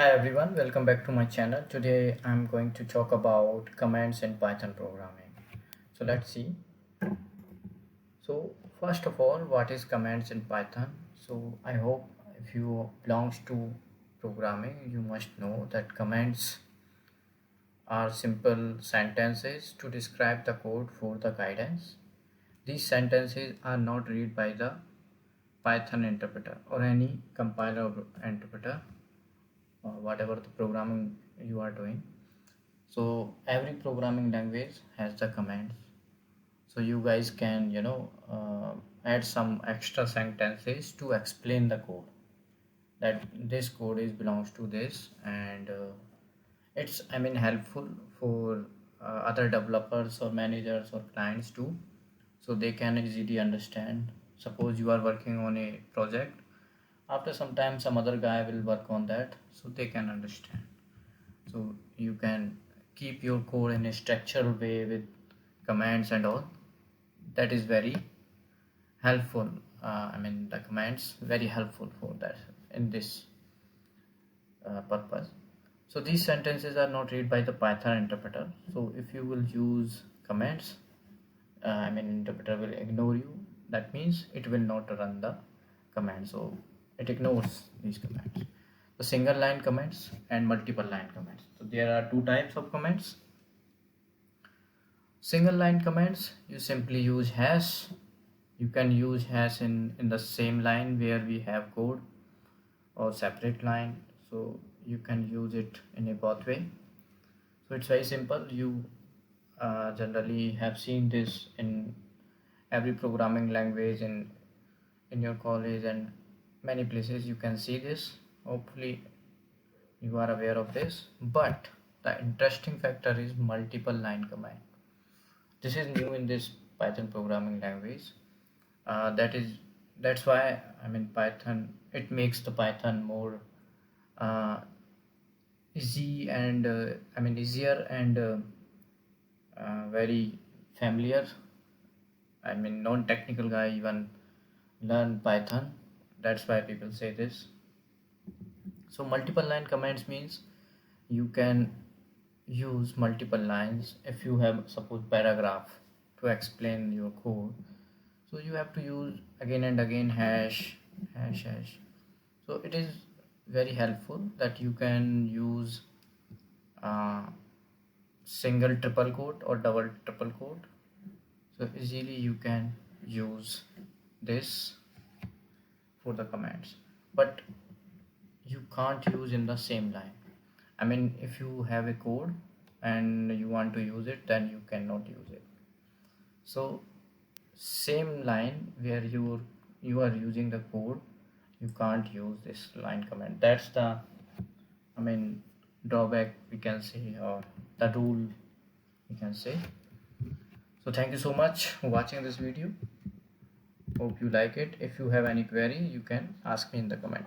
Hi everyone, welcome back to my channel. Today I'm going to talk about commands in Python programming. So let's see. So first of all, what is commands in Python? So I hope if you belongs to programming, you must know that commands are simple sentences to describe the code for the guidance. These sentences are not read by the Python interpreter or any compiler or interpreter or whatever the programming you are doing. So every programming language has the commands, so you guys can add some extra sentences to explain the code, that this code is belongs to this, and it's helpful for other developers or managers or clients too, so they can easily understand. Suppose you are working on a project, after some time some other guy will work on that, so they can understand. So you can keep your code in a structured way with commands and all. That is very helpful. The commands very helpful for that in this purpose. So these sentences are not read by the Python interpreter. So if you will use commands, interpreter will ignore you. That means it will not run the command. So it ignores these commands. The single line commands and multiple line commands. So there are two types of commands. Single line commands, you simply use hash. You can use hash in the same line where we have code, or separate line, so you can use it in a both way. So it's very simple. You generally have seen this in every programming language in your college and many places you can see this. Hopefully you are aware of this, but the interesting factor is multiple line command. This is new in this Python programming language. That's why Python, it makes the Python more uh, easy and easier and very familiar. Non-technical guy even learn Python. That's why people say this. So multiple line commands means you can use multiple lines. If you have suppose paragraph to explain your code, so you have to use again and again hash. So it is very helpful that you can use uh, single triple quote or double triple quote. So easily you can use this for the commands, but you can't use in the same line. If you have a code and you want to use it, then you cannot use it. So same line where you are using the code, you can't use this line command. That's the drawback we can say, or the rule we can say. So thank you so much for watching this video. Hope you like it. If you have any query, you can ask me in the comment.